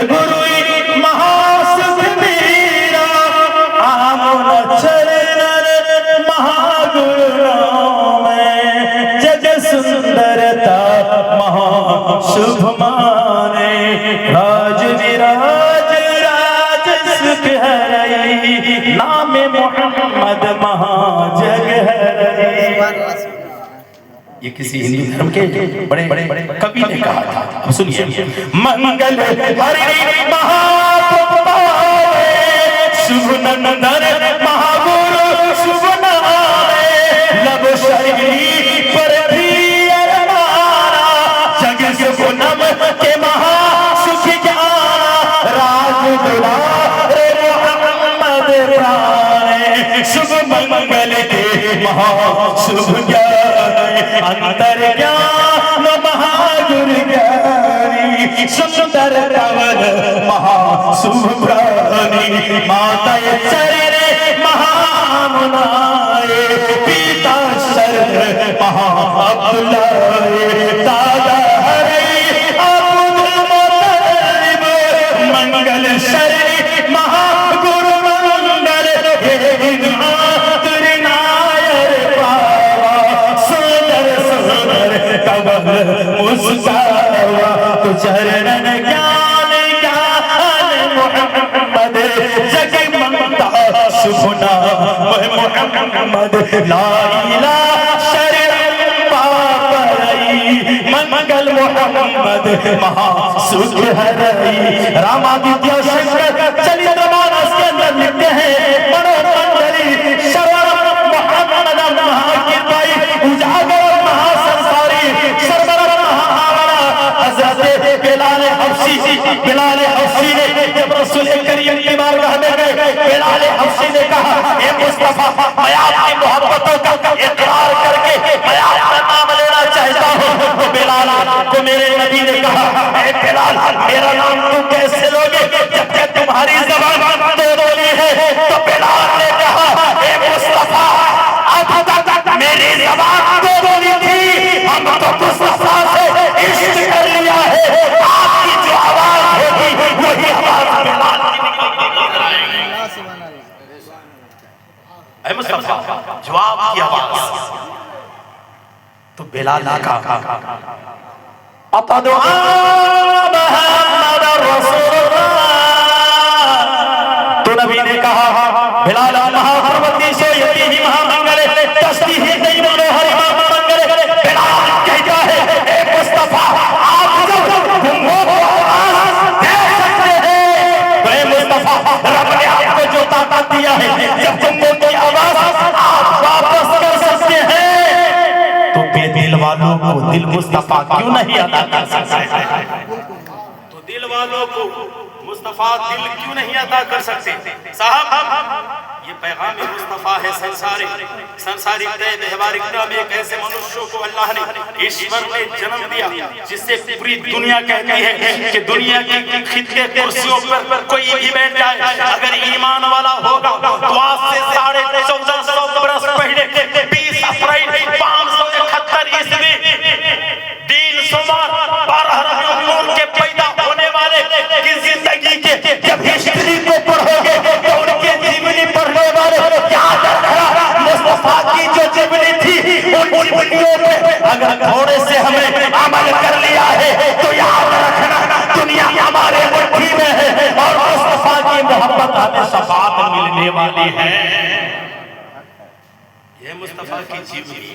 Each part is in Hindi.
गुरु महासुख मेरा आमन चरण महागुरु में जग सुंदरता महाशुभ माने राज विराज राज सुख हरई नाम मोहम्मद महाजग हरई। ये किसी हिंदू धर्म के बड़े बड़े कवि ने कहा था। अब सुनिए, मंगल हरि महाप्रभु शुभ नंदन महागुरु शुभ नामे लब शरीरी पर प्रिय रमाना जग सुख नम के महासुख जाना राज दुलारे मोहम्मद प्राणे शुभ मंगल के महाशुभ अंतर ज्ञान महागुरु ज्ञानी सुंदर कवल महाशुभ प्राणी माता चरण महामुनाए पिता शरण महाअबुलाए दादा हरे अबुल मुतलिब मंगल शरण महागुरु मंगल हे नातर नायर पावा कवल मुस्कावा तो चरणन ज्ञान ज्ञान मोहम्मद जग ममता शुभ नाम मोहम्मद ला इलाहा शरण पापरई मंगल मोहम्मद महासुख हरई। रामादित्य शंकर चलित मानस के अंदर लिखते हैं मनोमंडली श्रवण मोहम्मद महाकीर्ताई उजागर बिलाल हफ्सी ने जब रसूल करीम की बारगाह में गए, बिलाल हफ्सी ने कहा, ए मुस्तफा मैं आपकी मोहब्बतों का इकरार करके मैं आपका नाम लेना चाहता हूँ। तो बिलाल को मेरे नबी ने कहा, ए बिलाल मेरा नाम तुम कैसे लोगे जबकि तुम्हारी ज़बान दो बोली है। तो बिलाल ने कहा, ए मुस्तफा अब तक मेरी ज़बान दो बोली थी, हम तो मुस्तफा से इश्क कर लिया है। आपकी जो आवाज होगी वही हमारा बिलाल है। मुस्तफा जवाब की आवाज तो बिलाल ने कहा, अतदुआ मुहम्मद रसूलुल्लाह। तो नबी ने कहा, बिलाल महापर्वती से यदि ही महामंगल तस्ती ही नहीं बोलो हरि महामंगल। बिलाल कहता है, ए मुस्तफा आप जब गुंगों को आवाज दे सकते हैं तो ए मुस्तफा रब ने आपको जो ताकत दिया है जब गुंगों की आवाज आप वापस कर सकते हैं तो बेदिल वालों को दिल मुस्तफा क्यों नहीं अदा कर सकते? तो दिल वालों को मुस्तफा दिल क्यों नहीं अदा कर सकते? साहब ये पैगाम मुस्तफा है संसारिक व्यवहारिकता में एक ऐसे मनुष्यों को अल्लाह ने ईश्वर ने जन्म दिया जिससे पूरी दुनिया कहती है कि दुनिया की खित्ते कुर्सियों पर कोई भी बैठ जाए अगर ईमान वाला होगा तो आज से 1450 बरस पहले 20 अप्रैल 571 ईस्वी दिन सोमवार 12 रबीउल अव्वल के पैदा होने वाले की जिंदगी के जब हिस्ट्री को पढ़ोगे तो उनके जीवनी पढ़ने वाले याद रखना मुस्तफा की जो जीवनी थी उन जीवनियों पे अगर थोड़े से हमने अमल कर लिया है तो याद रखना दुनिया हमारे मुट्ठी में है और मुस्तफा की मोहब्बत हमें शफाअत मिलने वाली है। ये मुस्तफा की जीवनी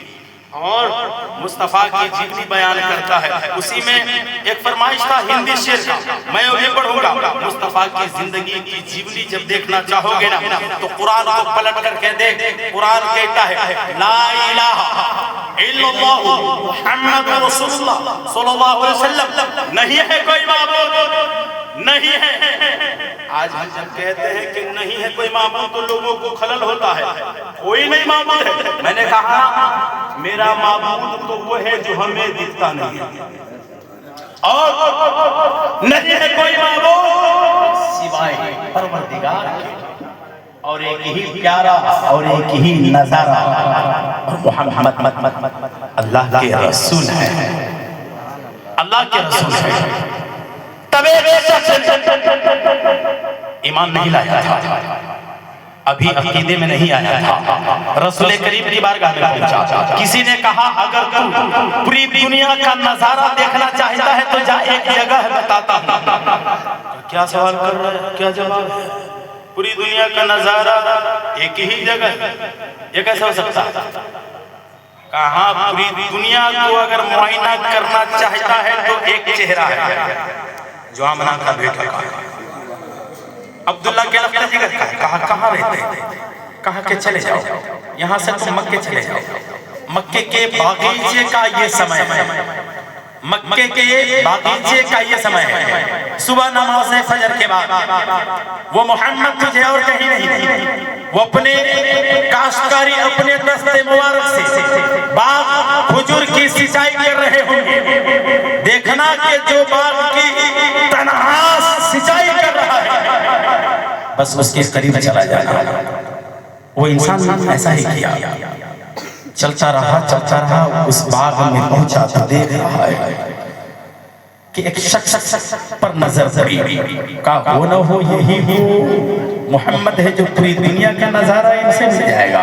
और मुस्तफा की जीवनी बयान करता है। उसी में एक फरमाइश था हिंदी शेर का, मैं भी पढ़ूंगा। मुस्तफा की जिंदगी की जीवनी जब देखना चाहोगे ना तो कुरान को पलट करके देख। कुरान कहता है ला इलाहा इल्लल्लाह मुहम्मद रसूलुल्लाह सल्लल्लाहु अलैहि वसल्लम, नहीं है कोई माबूद नहीं है। आज हम जब कहते हैं कि नहीं है कोई माबूद तो लोगों को खलल होता है, कोई नहीं माबूद है। मैंने कहा मेरा माबूद तो वो है जो हमें दिखता नहीं है और नहीं है कोई माबूद सिवाय परवरदिगार के, और एक ही प्यारा और एक ही नजारा और मोहम्मद अल्लाह के रसूल है, अल्लाह के रसूल है। तब एक शख्स ईमान नहीं लाया था, अभी अकीदे में नहीं आया था, रसूल करीम की बारगाह में पहुंचा। किसी ने कहा अगर तू पूरी दुनिया का नजारा देखना चाहता है तो जा, एक जगह बताता हूं। क्या सवाल कर रहा है, क्या जवाब है? पूरी दुनिया का नजारा एक ही जगह, ये कैसे हो सकता है? कहा पूरी दुनिया को अगर मुआयना करना चाहता है तो एक चेहरा है जो आमना का बेटा का अब्दुल्ला के लफ्ज़ जिक्र का है। कहा कहाँ रहते हैं? कहा के चले जाओ, यहाँ से तुम मक्के चले जाओ। मक्के के बागीचे का ये समय है, मक्के के बागीचे का ये समय है। सुबह नमाज फजर के बाद वो मोहम्मद तुझे और कहीं नहीं, वो अपने काश्तकारी अपने दस्ते मुबारक से बाग खुजूर की सिंचाई कर रहे होंगे। देखना कि जो बाग की तनहा सिंचाई कर रहा है, बस उसके करीब चला जाना। वो इंसान ऐसा ही किया, चलता रहा, उस बाग में पहुंचा तो देख रहा है कि एक शख्स पर नजर पड़ी। कहा वो न हो, यही हो मोहम्मद है जो पूरी दुनिया का नजारा इनसे मिल जाएगा।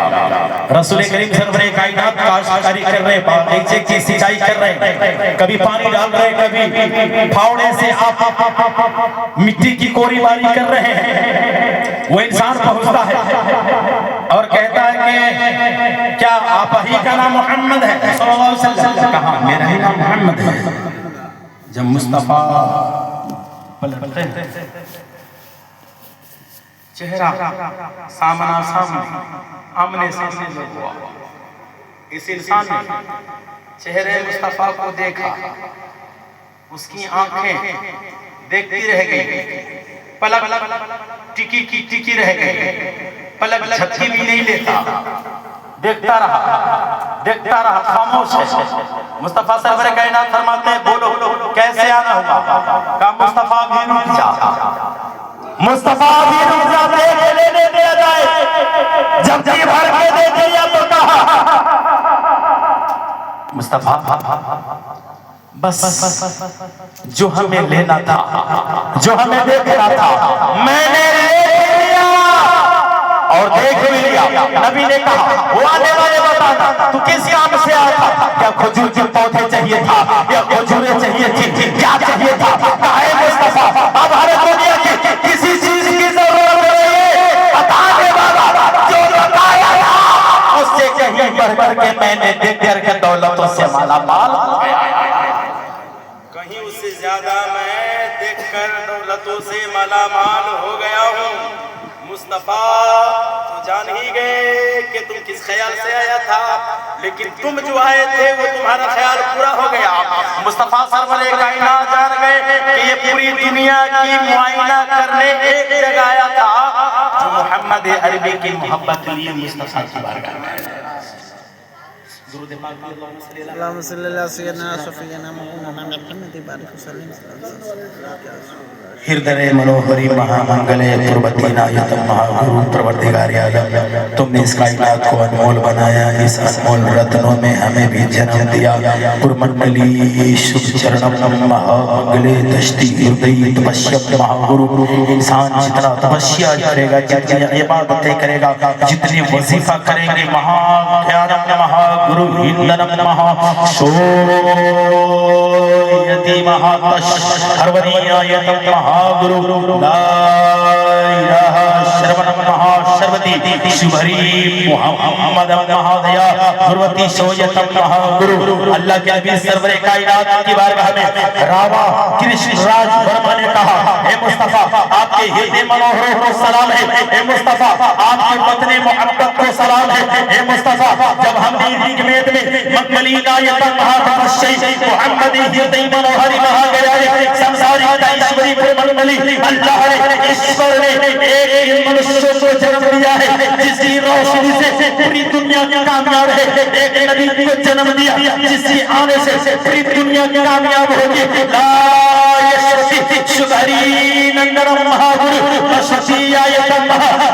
रसूल करीम सरवरे कायनात काश्तकारी कर रहे, बागीचे की सिंचाई कर रहे, कभी पानी डाल रहे, कभी फावड़े से आप मिट्टी की कोरीबारी कर रहे हैं। वो इंसान पहुंचता है और कहता है कि क्या आप ही का नाम मोहम्मद है? सल्लल्लाहु अलैहि वसल्लम। कहा मेरा ही नाम मोहम्मद है। जब मुस्तफा पलटते हैं, चेहरा सामना सामने आमने सामने जो हुआ, इस इंसान ने चेहरे मुस्तफा को देखा, उसकी आंखें देखती रह गई, पलक टिकी रह गई, पलक झपकी भी नहीं लेता, देखता रहा खामोश है। मुस्तफा सरवर कायनात फरमाते हैं बोलो कैसे आना होगा? कहा मुस्तफा भी रुक जा, मुस्तफा भी रुक जा, लेने दिया जाए। जब जी भर के देख लिया तो कहा मुस्तफा बस जो हमें लेना था, जो हमें देखना था, मैंने ले लिया और देख भी लिया। नबी ने कहा वो आने वाले बताना तू किस काम से आया था? क्या खजूर के पौधे चाहिए था या खजूरें चाहिए थी, क्या चाहिए था? कहे मुस्तफा अब हर दुनिया की किसी चीज की जरूरत नहीं, बता दे बाबा जो बताया था उससे कहीं बढ़ के मैंने देख कर दौलतों से माला माल हो गया, कहीं उससे ज्यादा मैं देखकर दौलतों से माला माल हो गया हूँ। मुस्तफा तो जान ही गए कि तुम किस ख्याल से आया था, लेकिन तुम जो आए थे वो तुम्हारा ख्याल पूरा हो गया। मुस्तफा सरवरे कायनात जान गए कि ये पूरी दुनिया की मुआयना करने एक जगह आया था जो मोहम्मद अरबी की मोहब्बत के लिए मुस्तफा की बारगाह में आया। अल्लाहुम्मा सल्ली अला सय्यिदना सफियना मुहम्मद मुहम्मद बारिक वसल्लम। हृदय मनोहरी महामंगले पूर्वती नायतम महागुरु प्रवर्तिगारी आलम, तुमने इस कायनात को अनमोल बनाया, इस अनमोल रत्नों में हमें भी जन्म दिया। पुरमंडली शुभ चरणम महामंगले दष्टि हृदय तपस्या महागुरु। इंसान जितना तपस्या करेगा, जितनी इबादतें करेगा, जितनी वजीफा करेंगे, महाज्ञानम महागुरु हिंदनम महाशो यति महातश हरवरीयायतम महागुरु ला इलाहा शरवणम महाशर्वती शुभरी मुहम्मद महादया गुरुवती सोयतम महागुरु। अल्लाह के नबी सरवरे कायनात की बारगाह में रावा कृष्ण राज वर्मा ने कहा हे मुस्तफा आपके हृदय मनोहर को सलाम है, हे मुस्तफा आपके पत्नी मोहब्बत को सलाम है, हे मुस्तफा जब हम वेद में मकमली नायतम महातपस्यई मोहम्मद हृदय मनोहरी महागया संसारी ईश्वरी पुरमंडली अल्लाह ने ईश्वर ने एक मनुष्य को जन्म दिया है जिसकी रोशनी से पूरी दुनिया कामयाब है। एक नबी को जन्म दिया जिसके आने से पूरी दुनिया कामयाब होगी। ला यशति शुभरी नंदनम महागुरु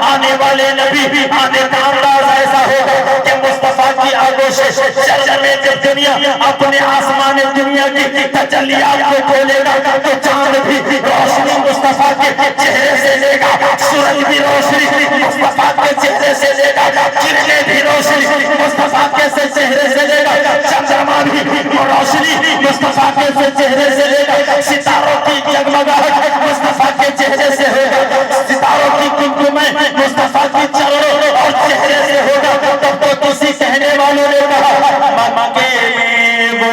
आने वाले नबी आने का अंदाज ऐसा होगा कि मुस्तफा की आगो से जल में जब दुनिया अपने आसमान दुनिया की तजल्लियात को खोलेगा तो चांद भी रोशनी मुस्तफा के चेहरे से लेगा, सूरज भी रोशनी मुस्तफा के चेहरे से लेगा, किरणें भी रोशनी मुस्तफा के चेहरे से लेगा, चंद्रमा भी रोशनी मुस्तफा के चेहरे से लेगा, सितारों की जगमगाहट मुस्तफा के चेहरे से होगा, सितारों की कुमकुमाई मुस्तफा की चरणों और चेहरे से होगा। तब तो किसी कहने वालों ने कहा मक्के वो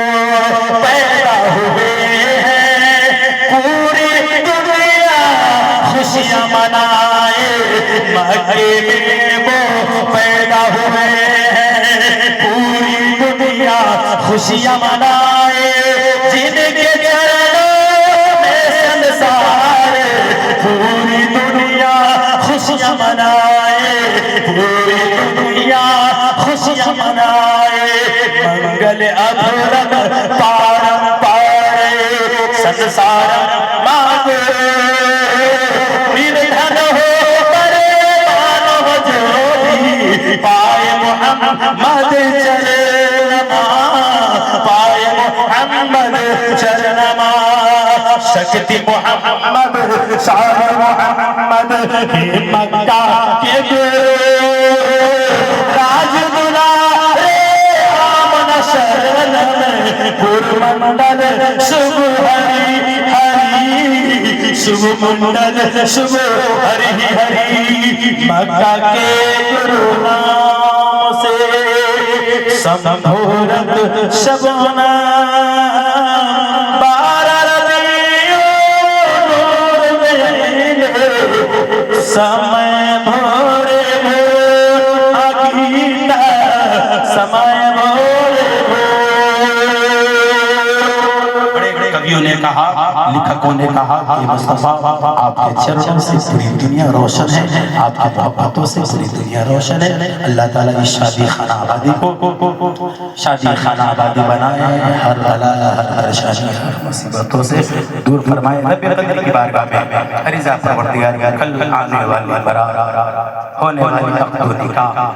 पैदा हुए हैं पूरी दुनिया खुशियां मनाए, मक्के में वो पैदा हुए हैं पूरी दुनिया खुशियां मनाए, जिनके चरणों में संसार पूरी दुनिया खुशियां मनाए, पूरी दुनिया खुशियां मनाए, मंगल अधूरम पारम पारे संसार मांगो, निर्धन हो परे मानव जो भी पाए मोहम्मद चरणमा, पाए मोहम्मद चरणमा, शक्ति मोहम्मद शाह मोहम्मद मक्का के राज दुलारे आमन शरण में पुरमंडल शुभ हरि हरि, शुभ मंडल शुभ हरि हरि, मक्का के गुरु नाम से संभोरत शबना समय भोरे भोर अगीता समय भोरे बड़े बड़े कवियों ने कहा, लेखकों ने कहा कि मुस्तफा आपके चरणों से पूरी दुनिया रोशन है, आपकी मोहब्बतों से पूरी दुनिया रोशन है। अल्लाह ताला इस शादी खाना आबादी को शादी खाना आबादी बनाए, हर बला हर परेशानी हर मुसीबतों से दूर फरमाए। रब्बे कदर की बारगाह में फरिज़ा परवरदिगार कल आने वाली बरात होने वाली तख्तो निकाह